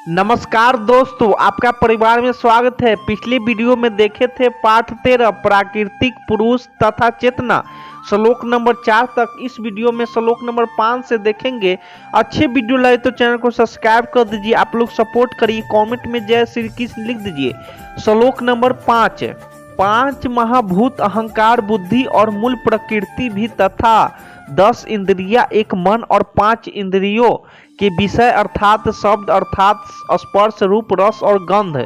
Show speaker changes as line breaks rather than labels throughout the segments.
नमस्कार दोस्तों, आपका परिवार में स्वागत है। पिछले वीडियो में देखे थे पाठ 13 प्राकृतिक पुरुष तथा चेतना, श्लोक नंबर 4 तक। इस वीडियो में श्लोक नंबर 5 से देखेंगे। अच्छे वीडियो लगे तो चैनल को सब्सक्राइब कर दीजिए। आप लोग सपोर्ट करिए, कमेंट में जय श्री कृष्ण लिख दीजिए। श्लोक नंबर 5, पांच महाभूत अहंकार, बुद्धि और मूल प्रकृति भी तथा 10 इंद्रियां, एक मन और 5 इंद्रियों के विषय अर्थात शब्द अर्थात स्पर्श, रूप, रस और गंध।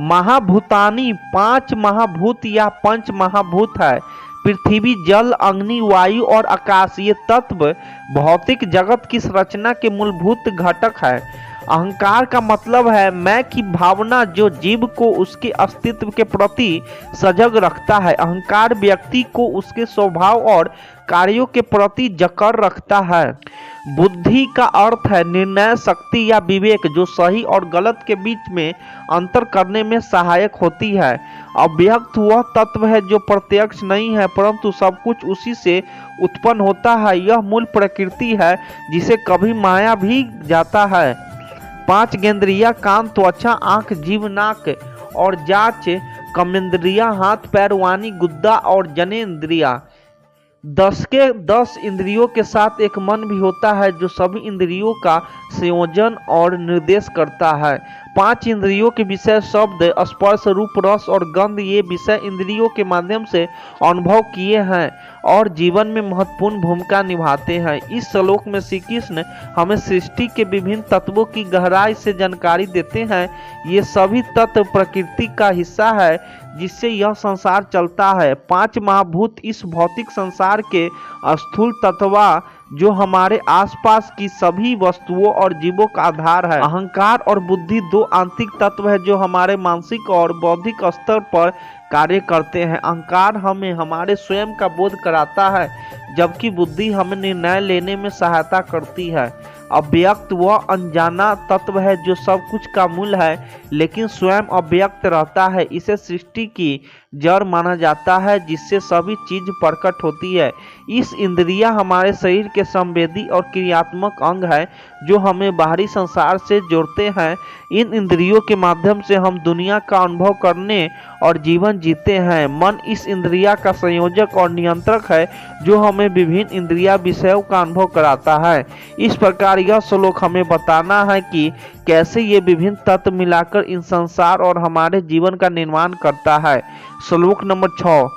महाभूतानी 5 महाभूत या पंच महाभूत है। पृथ्वी, जल, अग्नि, वायु और आकाश ये तत्व भौतिक जगत की रचना के मूलभूत घटक है। अहंकार का मतलब है मैं की भावना, जो जीव को उसके अस्तित्व के प्रति सजग रखता है। अहंकार व्यक्ति को उसके स्वभाव और कार्यों के प्रति जकड़ रखता है। बुद्धि का अर्थ है निर्णय शक्ति या विवेक, जो सही और गलत के बीच में अंतर करने में सहायक होती है। अव्यक्त वह तत्व है जो प्रत्यक्ष नहीं है, परंतु सब कुछ उसी से उत्पन्न होता है। यह मूल प्रकृति है जिसे कभी माया भी जाता है। 5 ज्ञेंद्रियां कान, त्वचा, आंख, जीभ, नाक और जांच, कर्मेंद्रियां हाथ, पैर, वाणी, गुद्दा और जनेंद्रियां। 10 के 10 इंद्रियों के साथ एक मन भी होता है जो सभी इंद्रियों का संयोजन और निर्देश करता है। 5 इंद्रियों के विषय शब्द, स्पर्श, रूप, रस और गंध ये विषय इंद्रियों के माध्यम से अनुभव किए हैं और जीवन में महत्वपूर्ण भूमिका निभाते हैं। इस श्लोक में श्री कृष्ण हमें सृष्टि के विभिन्न तत्वों की गहराई से जानकारी देते हैं। ये सभी तत्व प्रकृति का हिस्सा है जिससे यह संसार चलता है। 5 महाभूत इस भौतिक संसार के स्थूल तत्व जो हमारे आसपास की सभी वस्तुओं और जीवों का आधार है। अहंकार और बुद्धि 2 आंतरिक तत्व है जो हमारे मानसिक और बौद्धिक स्तर पर कार्य करते हैं। अहंकार हमें हमारे स्वयं का बोध कराता है, जबकि बुद्धि हमें निर्णय लेने में सहायता करती है। अव्यक्त वह अनजाना तत्व है जो सब कुछ का मूल है, लेकिन स्वयं अव्यक्त रहता है। इसे सृष्टि की जड़ माना जाता है जिससे सभी चीज प्रकट होती है। इस इंद्रियां हमारे शरीर के संवेदी और क्रियात्मक अंग है जो हमें बाहरी संसार से जोड़ते हैं। इन इंद्रियों के माध्यम से हम दुनिया का अनुभव करने और जीवन जीते हैं। मन इस इंद्रिया का संयोजक और नियंत्रक है जो हमें विभिन्न इंद्रिया विषयों का अनुभव कराता है। इस प्रकार यह श्लोक हमें बताना है कि कैसे ये विभिन्न तत्व मिलाकर इन संसार और हमारे जीवन का निर्माण करता है। श्लोक नंबर 6,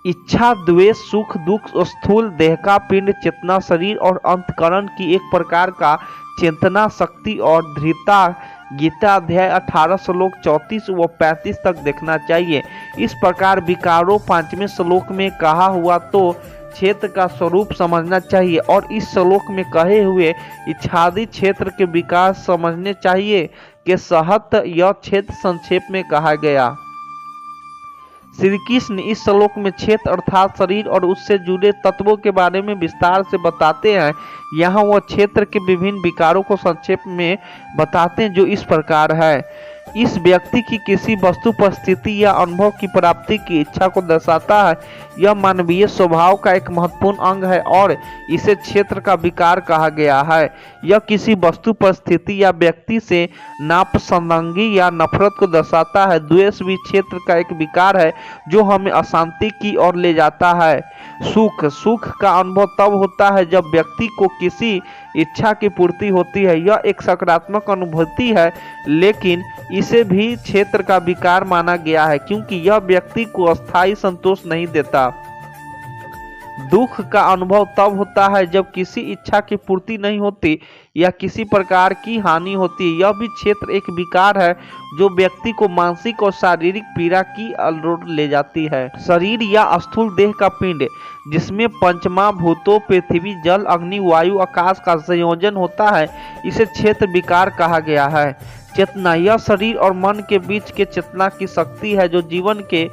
इच्छा, द्वेष, सुख, दुख, स्थूल देह का पिंड, चेतना, शरीर और अंतकरण की एक प्रकार का चेतना शक्ति और धृता। गीता अध्याय 18 श्लोक 34 व 35 तक देखना चाहिए। इस प्रकार विकारों 5वें श्लोक में कहा हुआ तो क्षेत्र का स्वरूप समझना चाहिए और इस श्लोक में कहे हुए इच्छादि क्षेत्र के विकास समझने चाहिए के सहत यह क्षेत्र संक्षेप में कहा गया। श्री कृष्ण इस श्लोक में क्षेत्र अर्थात शरीर और उससे जुड़े तत्वों के बारे में विस्तार से बताते हैं। यहाँ वह क्षेत्र के विभिन्न विकारों को संक्षेप में बताते हैं जो इस प्रकार है। इस व्यक्ति की किसी वस्तु पर स्थिति या अनुभव की प्राप्ति की इच्छा को दर्शाता है। यह मानवीय स्वभाव का एक महत्वपूर्ण अंग है और इसे क्षेत्र का विकार कहा गया है। यह किसी वस्तु पर स्थिति या व्यक्ति से नापसंदगी या नफरत को दर्शाता है। द्वेष भी क्षेत्र का एक विकार है जो हमें अशांति की ओर ले जाता है। सुख का अनुभव तब होता है जब व्यक्ति को किसी इच्छा की पूर्ति होती है। यह एक सकारात्मक अनुभूति है, लेकिन इसे भी क्षेत्र का विकार माना गया है क्योंकि यह व्यक्ति को अस्थायी संतोष नहीं देता। दुख का अनुभव तब होता है जब किसी इच्छा की पूर्ति नहीं होती या किसी प्रकार की हानि होती है। यह भी क्षेत्र एक विकार है जो व्यक्ति को मानसिक और शारीरिक पीड़ा की ओर ले जाती है। शरीर या स्थूल देह का पिंड जिसमें पंचमहाभूतों पृथ्वी, जल, अग्नि, वायु, आकाश का संयोजन होता है, इसे क्षेत्र विकार कहा गया है। चेतना यह शरीर और मन के बीच के चेतना की शक्ति है जो जीवन के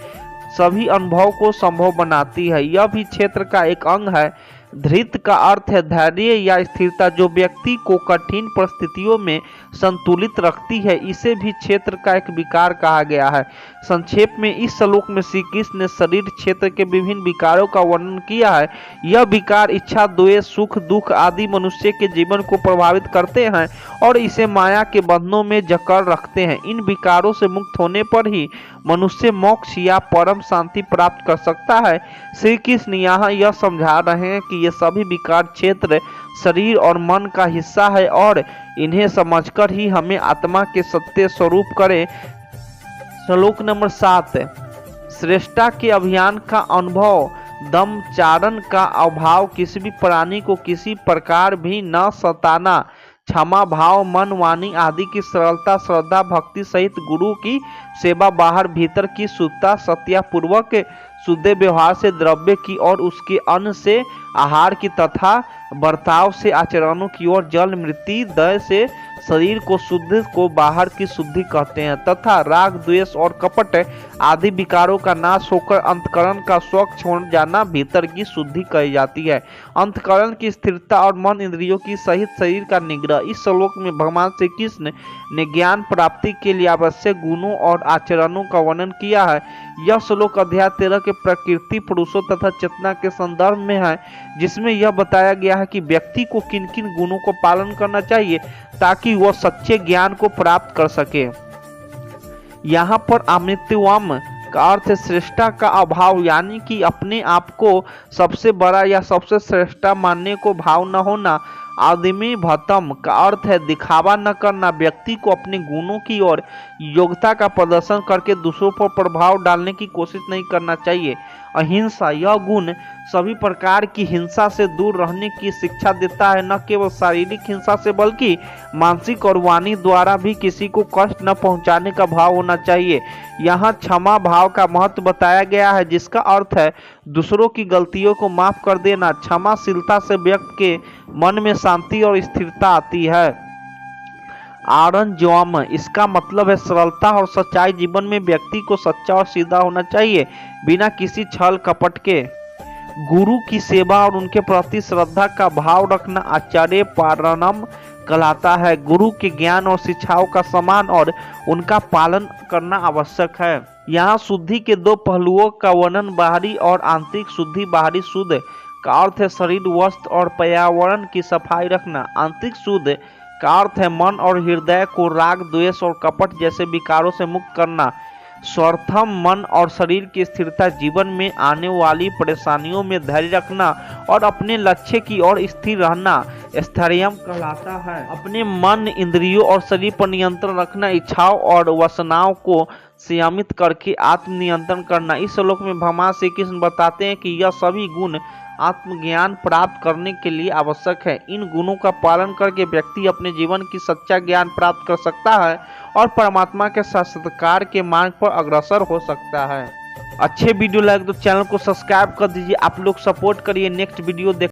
सभी अनुभव को संभव बनाती है। यह भी क्षेत्र का एक अंग है। धृत का अर्थ है धैर्य या स्थिरता, जो व्यक्ति को कठिन परिस्थितियों में संतुलित रखती है, इसे भी क्षेत्र का एक विकार कहा गया है। संक्षेप में इस श्लोक में श्री कृष्ण ने शरीर क्षेत्र के विभिन्न विकारों का वर्णन किया है। यह विकार इच्छा, द्वेष, सुख, दुख आदि मनुष्य के जीवन को प्रभावित करते हैं और इसे माया के बंधनों में जकड़ रखते हैं। इन विकारों से मुक्त होने पर ही मनुष्य मोक्ष या परम शांति प्राप्त कर सकता है। श्री कृष्ण यहाँ यह समझा रहे हैं कि ये सभी विकार क्षेत्र शरीर और मन का हिस्सा है और इन्हें समझकर ही हमें आत्मा के सत्य स्वरूप करें। श्लोक नंबर 7, श्रेष्ठता के अभियान का अनुभव, दम चारण का अभाव, किसी भी प्राणी को किसी प्रकार भी न सताना, क्षमा भाव, मन वाणी आदि की सरलता, श्रद्धा भक्ति सहित गुरु की सेवा, बाहर भीतर की शुद्धता, सत्यापूर्वक शुद्ध व्यवहार से द्रव्य की और उसके अन्न से आहार की तथा बर्ताव से आचरणों की ओर, जल मृत्यु दय से शरीर को शुद्ध को बाहर की शुद्धि कहते हैं, तथा राग द्वेष और कपट आदि विकारों का नाश होकर अंतकरण का स्वच्छ हो जाना भीतर की शुद्धि कही जाती है। अंतकरण की स्थिरता और मन इंद्रियों की सहित शरीर का निग्रह। इस श्लोक में भगवान श्री कृष्ण ने ज्ञान प्राप्ति के लिए आवश्यक गुणों और आचरणों का वर्णन किया है। यह श्लोक अध्याय 13 के प्रकृति, पुरुषों तथा चेतना के संदर्भ में है, जिसमें यह बताया गया है कि व्यक्ति को किन किन गुणों को पालन करना चाहिए ताकि वह सच्चे ज्ञान को प्राप्त कर सके। यहाँ पर अमृतत्वम का अर्थ है श्रेष्ठता का अभाव, यानी कि अपने आप को सबसे बड़ा या सबसे श्रेष्ठता मानने को भाव न होना। आदमी भतम का अर्थ है दिखावा न करना, व्यक्ति को अपने गुणों की और योग्यता का प्रदर्शन करके दूसरों पर प्रभाव डालने की कोशिश नहीं करना चाहिए। अहिंसा, यह गुण सभी प्रकार की हिंसा से दूर रहने की शिक्षा देता है। न केवल शारीरिक हिंसा से बल्कि मानसिक और वाणी द्वारा भी किसी को कष्ट न पहुंचाने का भाव होना चाहिए। यहाँ क्षमा भाव का महत्व बताया गया है, जिसका अर्थ है दूसरों की गलतियों को माफ कर देना। क्षमाशीलता से व्यक्ति के मन में शांति और स्थिरता आती है। आरंजोम, इसका मतलब है सरलता और सच्चाई। जीवन में व्यक्ति को सच्चा और सीधा होना चाहिए, बिना किसी छल कपट के। गुरु की सेवा और उनके प्रति श्रद्धा का भाव रखना आचार्य पारणम कहलाता है। गुरु के ज्ञान और शिक्षाओं का सम्मान और उनका पालन करना आवश्यक है। यहाँ शुद्धि के दो पहलुओं का वर्णन, बाहरी और आंतरिक शुद्धि। बाहरी शुद्ध का अर्थ है शरीर, वस्त्र और पर्यावरण की सफाई रखना। आंतरिक शुद्ध का अर्थ है मन और हृदय को राग द्वेष और कपट जैसे विकारों से मुक्त करना। स्वार्थम, मन और शरीर की स्थिरता, जीवन में आने वाली परेशानियों में धैर्य रखना और अपने लक्ष्य की ओर स्थिर रहना स्थैर्यम कहलाता है। अपने मन, इंद्रियों और शरीर पर नियंत्रण रखना, इच्छाओं और वासनाओं को संयमित करके आत्मनियंत्रण करना। इस श्लोक में भगवान श्री कृष्ण बताते हैं कि यह सभी गुण आत्मज्ञान प्राप्त करने के लिए आवश्यक है। इन गुणों का पालन करके व्यक्ति अपने जीवन की सच्चा ज्ञान प्राप्त कर सकता है और परमात्मा के साक्षात्कार के मार्ग पर अग्रसर हो सकता है। अच्छे वीडियो लगे तो चैनल को सब्सक्राइब कर दीजिए। आप लोग सपोर्ट करिए। नेक्स्ट वीडियो देख